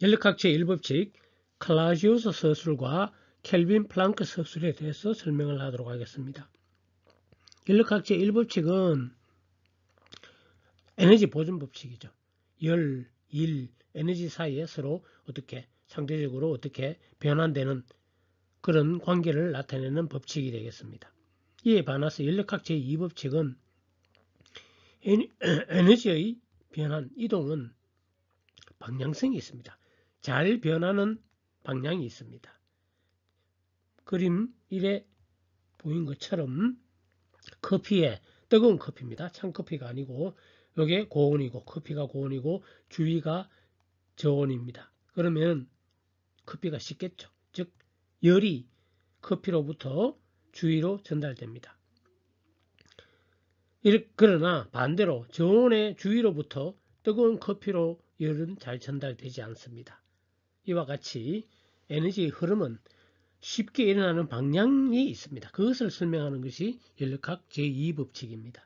연력학 제1법칙 클라우지우스 서술과 켈빈 플랑크 서술에 대해서 설명을 하도록 하겠습니다. 연력학 제1법칙은 에너지 보존 법칙이죠. 열, 일, 에너지 사이에 서로 어떻게 상대적으로 어떻게 변환되는 그런 관계를 나타내는 법칙이 되겠습니다. 이에 반해서 연력학 제2법칙은 에너지의 변환, 이동은 방향성이 있습니다. 잘 변하는 방향이 있습니다. 그림 1에 보인 것처럼 커피에 뜨거운 커피입니다. 찬 커피가 아니고 이게 고온이고 커피가 고온이고 주위가 저온입니다. 그러면 커피가 식겠죠. 즉 열이 커피로부터 주위로 전달됩니다. 그러나 반대로 저온의 주위로부터 뜨거운 커피로 열은 잘 전달되지 않습니다. 이와 같이 에너지의 흐름은 쉽게 일어나는 방향이 있습니다. 그것을 설명하는 것이 연력학 제2법칙입니다.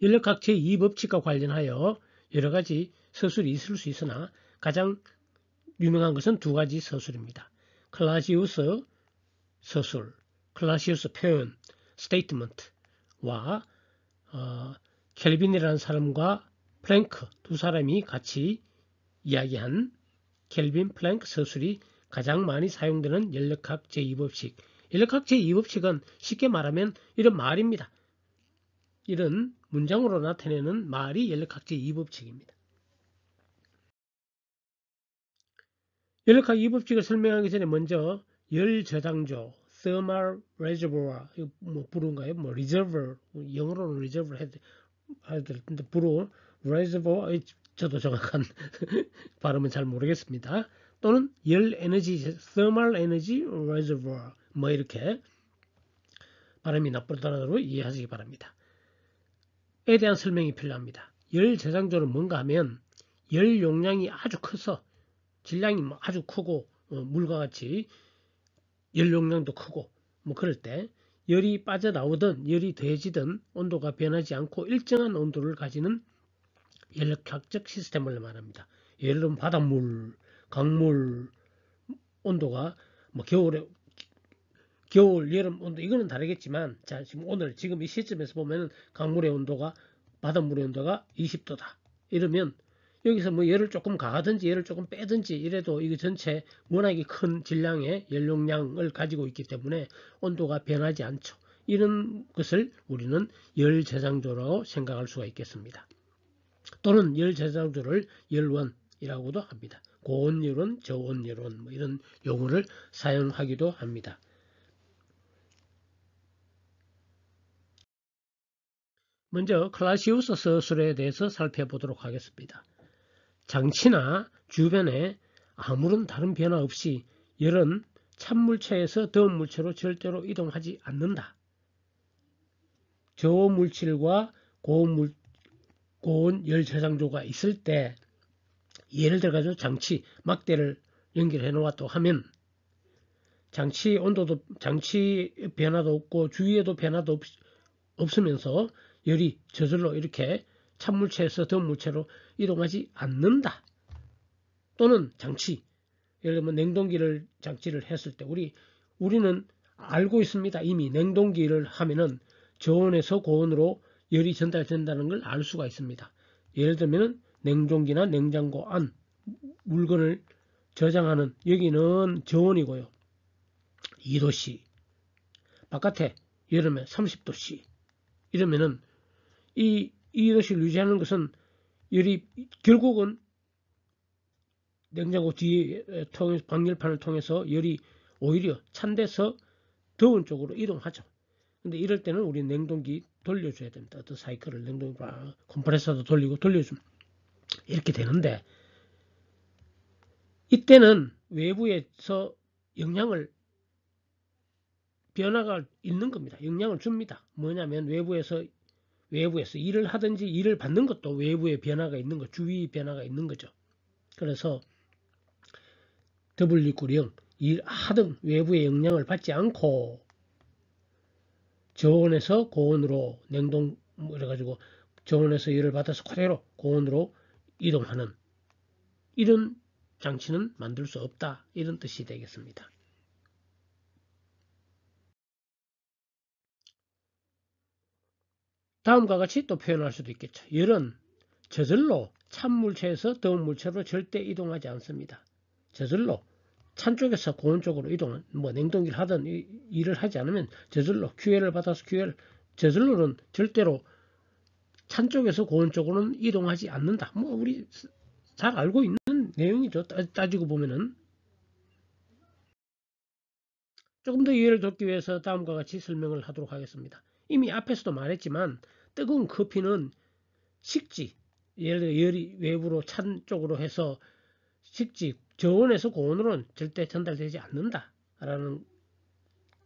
연력학 제2법칙과 관련하여 여러 가지 서술이 있을 수 있으나 가장 유명한 것은 두 가지 서술입니다. 클라우지우스 서술, 클라우지우스 표현, 스테이트먼트와 켈빈이라는 사람과 플랭크 두 사람이 같이 이야기한 켈빈 플랭크 서술이 가장 많이 사용되는 연력학 제2법칙. 연력학 제2법칙은 쉽게 말하면 이런 말입니다. 이런 문장으로 나타내는 말이 연력학 제2법칙입니다. 연력학 2법칙을 설명하기 전에 먼저 열 저장조, thermal reservoir, 뭐 불어인가요? 뭐 reservoir, 영어로는 reservoir 해야 될 텐데 불어, reservoir, 저도 정확한 발음은 잘 모르겠습니다. 또는 열 에너지, thermal energy reservoir, 뭐 이렇게 발음이 나쁘더라도 이해하시기 바랍니다. 에 대한 설명이 필요합니다. 열 저장조는 뭔가 하면 열 용량이 아주 커서 질량이 아주 크고 물과 같이 열 용량도 크고 뭐 그럴 때 열이 빠져나오든 열이 더해지든 온도가 변하지 않고 일정한 온도를 가지는 연력학적 시스템을 말합니다. 예를 들면 바닷물, 강물 온도가 뭐 겨울, 여름 온도 이거는 다르겠지만 자 지금 이 시점에서 보면 강물의 온도가 바닷물의 온도가 20도다. 이러면 여기서 뭐 열을 조금 가하든지 열을 조금 빼든지 이래도 이거 전체 워낙에 큰 질량의 연용량을 가지고 있기 때문에 온도가 변하지 않죠. 이런 것을 우리는 열 저장조라고 생각할 수가 있겠습니다. 또는 열 저장조를 열원이라고도 합니다. 고온열원, 저온열원 뭐 이런 용어를 사용하기도 합니다. 먼저 클라우지우스 서술에 대해서 살펴보도록 하겠습니다. 장치나 주변에 아무런 다른 변화 없이 열은 찬물체에서 더운 물체로 절대로 이동하지 않는다. 저온물질과 고온 열 저장조가 있을 때 예를 들어 장치 막대를 연결해 놓았다고 하면 장치 온도도 장치 변화도 없고 주위에도 변화도 없으면서 열이 저절로 이렇게 찬물체에서 더운 물체로 이동하지 않는다. 또는 장치, 예를 들면 냉동기를 장치를 했을 때 우리는 알고 있습니다. 이미 냉동기를 하면은 저온에서 고온으로 열이 전달된다는 걸 알 수가 있습니다. 예를 들면 냉동기나 냉장고 안 물건을 저장하는 여기는 저온이고요. 2도씨, 바깥에 여름에 30도씨 이러면은 이 2도씨를 유지하는 것은 열이 결국은 냉장고 뒤에 방열판을 통해서 열이 오히려 찬 데서 더운 쪽으로 이동하죠. 근데 이럴 때는 우리 냉동기 돌려줘야 됩니다. 어떤 사이클을 냉동기 컴프레서도 돌리고 돌려주면 이렇게 되는데 이때는 외부에서 변화가 있는 겁니다. 영향을 줍니다. 뭐냐면 외부에서 일을 하든지 일을 받는 것도 외부의 변화가 있는 거, 주위 변화가 있는 거죠. 그래서 W9령 일하든 외부의 영향을 받지 않고 저온에서 고온으로 냉동 그래가지고 저온에서 열을 받아서 그대로 고온으로 이동하는 이런 장치는 만들 수 없다. 이런 뜻이 되겠습니다. 다음과 같이 또 표현할 수도 있겠죠. 열은 저절로 찬 물체에서 더운 물체로 절대 이동하지 않습니다. 저절로 찬 쪽에서 고온 쪽으로 이동은 뭐 냉동기를 하든 일을 하지 않으면 저절로 QL을 받아서 QL 저절로는 절대로 찬 쪽에서 고온 쪽으로는 이동하지 않는다. 뭐 우리 잘 알고 있는 내용이죠. 따지고 보면은 조금 더 이해를 돕기 위해서 다음과 같이 설명을 하도록 하겠습니다. 이미 앞에서도 말했지만 뜨거운 커피는 식지, 예를 들어 열이 외부로 찬 쪽으로 해서 식지, 저온에서 고온으로는 절대 전달되지 않는다라는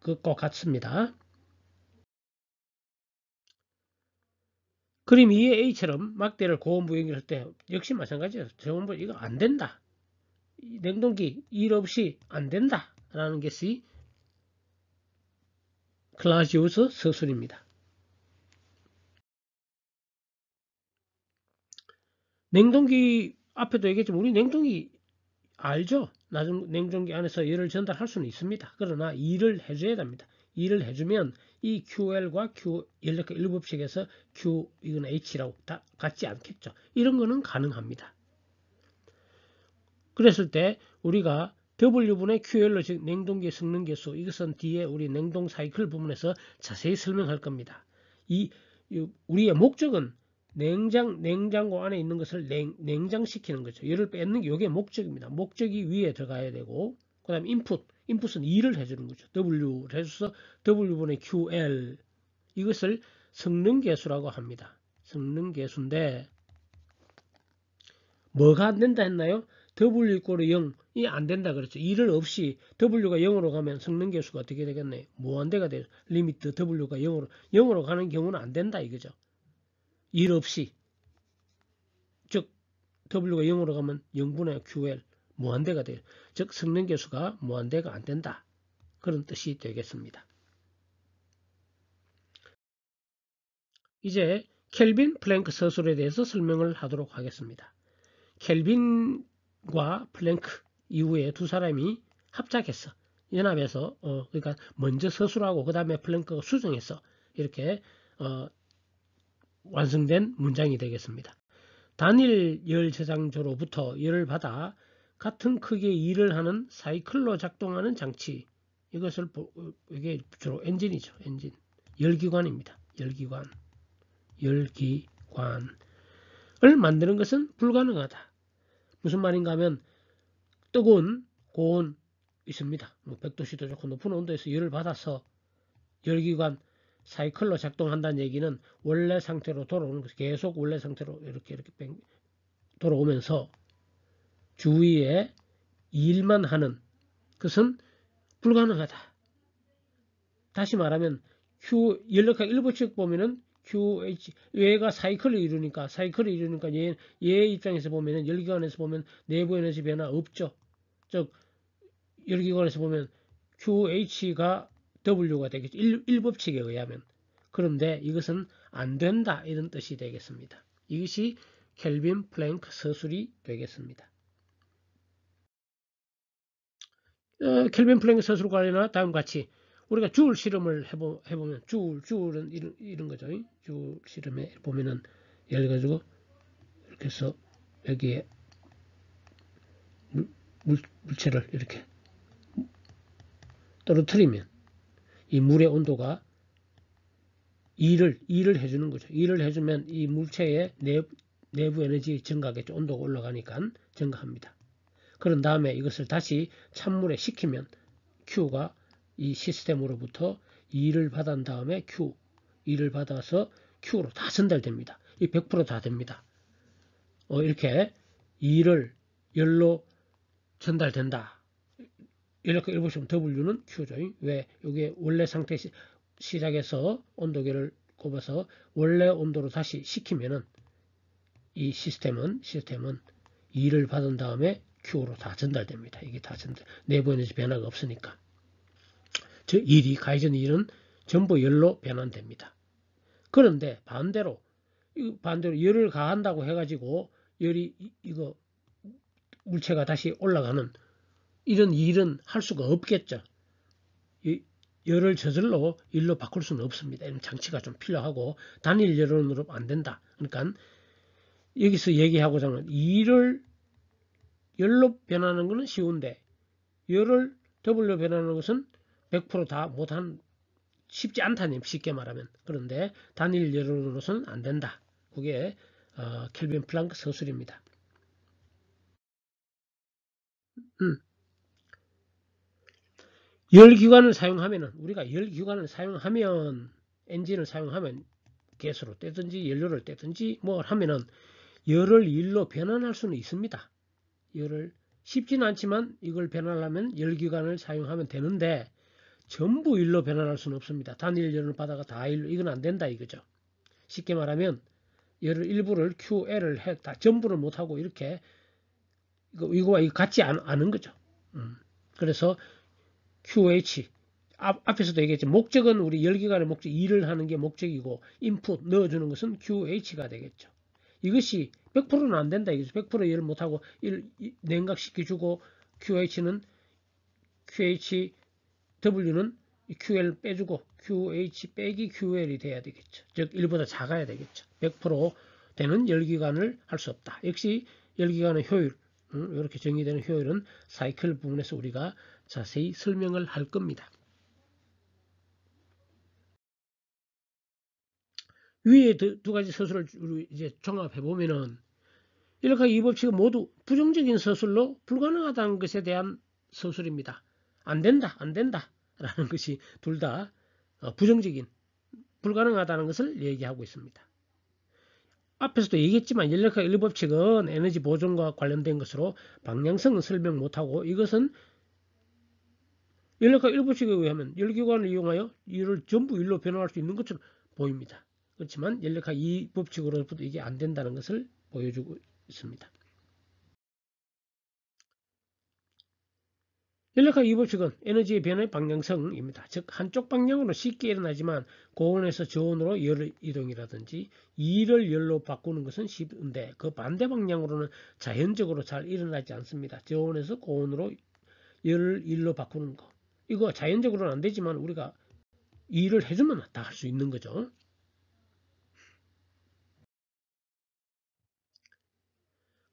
것과 같습니다. 그림 2의 A처럼 막대를 고온부 연결할 때 역시 마찬가지예요. 저온부 이거 안 된다. 냉동기 일 없이 안 된다라는 것이 클라우지우스 서술입니다. 냉동기 앞에도 얘기했지만 우리 냉동기 알죠? 냉동기 안에서 열을 전달할 수는 있습니다. 그러나 일을 해줘야 됩니다. 일을 해주면 이 QL과 Q 연력학 일법칙에서 Q 이건 H라고 다 같지 않겠죠. 이런 거는 가능합니다. 그랬을 때 우리가 W분의 QL로 즉 냉동기의 성능계수 이것은 뒤에 우리 냉동 사이클 부분에서 자세히 설명할 겁니다. 우리의 목적은 냉장고 안에 있는 것을 냉장시키는 거죠. 열을 뺏는 게 이게 목적입니다. 목적이 위에 들어가야 되고 그 다음에 인풋은 일을 해주는 거죠. W를 해줘서 W분의 QL 이것을 성능계수라고 합니다. 성능계수인데 뭐가 안 된다 했나요? W 이꼴 0이 안 된다 그랬죠. 일을 없이 W가 0으로 가면 성능계수가 어떻게 되겠나요? 무한대가 돼요. 리미트 W가 0으로 가는 경우는 안 된다 이거죠. 일 없이 즉 W가 0으로 가면 0분의 QL 무한대가 돼요. 즉 성능계수가 무한대가 안 된다. 그런 뜻이 되겠습니다. 이제 켈빈 플랭크 서술에 대해서 설명을 하도록 하겠습니다. 켈빈과 플랭크 이후에 두 사람이 합작해서 연합해서 그러니까 먼저 서술하고 그 다음에 플랭크가 수정해서 이렇게 완성된 문장이 되겠습니다. 단일 열 저장소로부터 열을 받아 같은 크기의 일을 하는 사이클로 작동하는 장치 이것을 이게 주로 엔진이죠. 엔진 열기관입니다. 열기관을 만드는 것은 불가능하다. 무슨 말인가 하면 뜨거운 고온 있습니다. 100도씨도 좋고 높은 온도에서 열을 받아서 열기관 사이클로 작동한다는 얘기는 원래 상태로 돌아오는 것이 계속 원래 상태로 이렇게 돌아오면서 주위에 일만 하는 것은 불가능하다. 다시 말하면 연력학 일부칙 보면은 QH 얘가 사이클을 이루니까 얘 입장에서 보면은 열기관에서 보면 내부 에너지 변화 없죠. 즉 열기관에서 보면 QH가 W가 되겠죠. 일법칙에 의하면. 그런데 이것은 안 된다 이런 뜻이 되겠습니다. 이것이 켈빈 플랭크 서술이 되겠습니다. 켈빈 플랭크 서술 관련한 다음과 같이 우리가 줄 실험을 해보면 줄은 이런 거죠. 줄 실험에 보면은 예를 가지고 이렇게 해서 여기에 물체를 이렇게 떨어뜨리면 이 물의 온도가 일을 해주는 거죠. 일을 해주면 이 물체의 내부 에너지 증가겠죠. 온도가 올라가니까 증가합니다. 그런 다음에 이것을 다시 찬물에 식히면 Q가 이 시스템으로부터 일을 받은 다음에 일을 받아서 Q로 다 전달됩니다. 이 100% 다 됩니다. 이렇게 일을 열로 전달된다. 이렇게 읽으시면 W는 Q죠. 왜? 이게 원래 상태 시작해서 온도계를 꼽아서 원래 온도로 다시 식히면은 이 시스템은 일을 받은 다음에 Q로 다 전달됩니다. 이게 다 내부 에너지 변화가 없으니까. 즉 가해진 일은 전부 열로 변환됩니다. 그런데 반대로 반대로 열을 가한다고 해가지고 열이 이거 물체가 다시 올라가는 이런 일은 할 수가 없겠죠. 열을 저절로 일로 바꿀 수는 없습니다. 이런 장치가 좀 필요하고 단일 열원으로 안 된다. 그러니까 여기서 얘기하고자 하는 일을 열로 변하는 것은 쉬운데 열을 W로 변하는 것은 100% 다 못한 쉽지 않다니 쉽게 말하면. 그런데 단일 열원으로서는 안 된다. 그게 켈빈 플랑크 서술입니다. 열기관을 사용하면은 우리가 열기관을 사용하면 엔진을 사용하면 가스로 떼든지 연료를 떼든지 뭐 하면은 열을 일로 변환할 수는 있습니다. 열을 쉽지는 않지만 이걸 변환하면 열기관을 사용하면 되는데 전부 일로 변환할 수는 없습니다. 단일 열을 받아가 다 일로 이건 안 된다 이거죠. 쉽게 말하면 열을 일부를 QL을 해 다 전부를 못하고 이렇게 이거와 이거 같지 않은 거죠. 그래서 QH 앞에서도 얘기했지 목적은 우리 열기관의 목적 일을 하는 게 목적이고 인풋 넣어주는 것은 QH가 되겠죠. 이것이 100%는 안 된다. 100% 열을 못하고 냉각시켜주고 QH는 QHW는 QL 빼주고 QH 빼기 QL이 돼야 되겠죠. 즉 1보다 작아야 되겠죠. 100% 되는 열기관을 할 수 없다. 역시 열기관의 효율 이렇게 정의되는 효율은 사이클 부분에서 우리가 자세히 설명을 할 겁니다. 위에 두 가지 서술을 이제 종합해 보면은 1과 2법칙은 모두 부정적인 서술로 불가능하다는 것에 대한 서술입니다. 안 된다, 안 된다 라는 것이 둘 다 부정적인 불가능하다는 것을 얘기하고 있습니다. 앞에서도 얘기했지만 연력학 1법칙은 에너지 보존과 관련된 것으로 방향성은 설명 못하고 이것은 연력학 1법칙에 의하면 열기관을 이용하여 이를 전부 일로 변화할 수 있는 것처럼 보입니다. 그렇지만 연력학 2법칙으로부터 이게 안 된다는 것을 보여주고 있습니다. 연력학 2법칙은 에너지의 변화의 방향성입니다. 즉 한쪽 방향으로 쉽게 일어나지만 고온에서 저온으로 열 이동이라든지 이를 열로 바꾸는 것은 쉬운데 그 반대 방향으로는 자연적으로 잘 일어나지 않습니다. 저온에서 고온으로 열을 일로 바꾸는 거 이거 자연적으로는 안 되지만 우리가 일을 해주면 다 할 수 있는 거죠.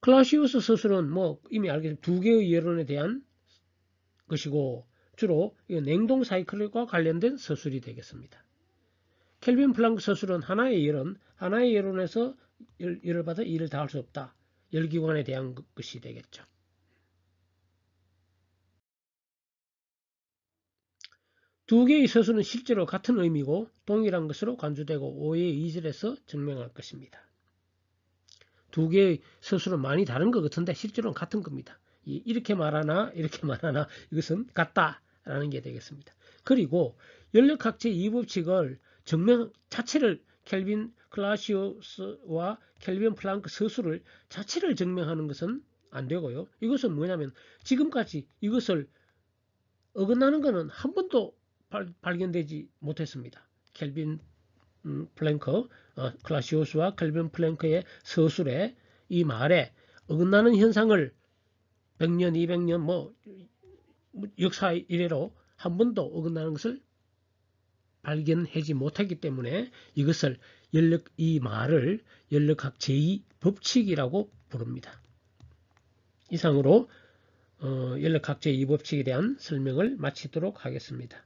클라시우스 서술은 뭐 이미 알겠지만 두 개의 열원에 대한 것이고 주로 냉동 사이클과 관련된 서술이 되겠습니다. 켈빈 플랑크 서술은 하나의 열원에서 열을 받아 일을 다 할 수 없다. 열기관에 대한 것이 되겠죠. 두 개의 서술은 실제로 같은 의미고 동일한 것으로 간주되고 오해의 이질에서 증명할 것입니다. 두 개의 서술은 많이 다른 것 같은데 실제로는 같은 겁니다. 이렇게 말하나 이렇게 말하나 이것은 같다라는 게 되겠습니다. 그리고 연력학 제2법칙을 증명 자체를 켈빈 클라시우스와 켈빈 플랑크 서술을 자체를 증명하는 것은 안 되고요. 이것은 뭐냐면 지금까지 이것을 어긋나는 것은 한 번도 발견되지 못했습니다. 켈빈 플랭크, 클라시우스와 켈빈 플랭크의 서술에 이 말에 어긋나는 현상을 100년, 200년 뭐 역사 이래로 한 번도 어긋나는 것을 발견하지 못했기 때문에 이것을 이 말을 연력학 제2법칙이라고 부릅니다. 이상으로 연력학 제2법칙에 대한 설명을 마치도록 하겠습니다.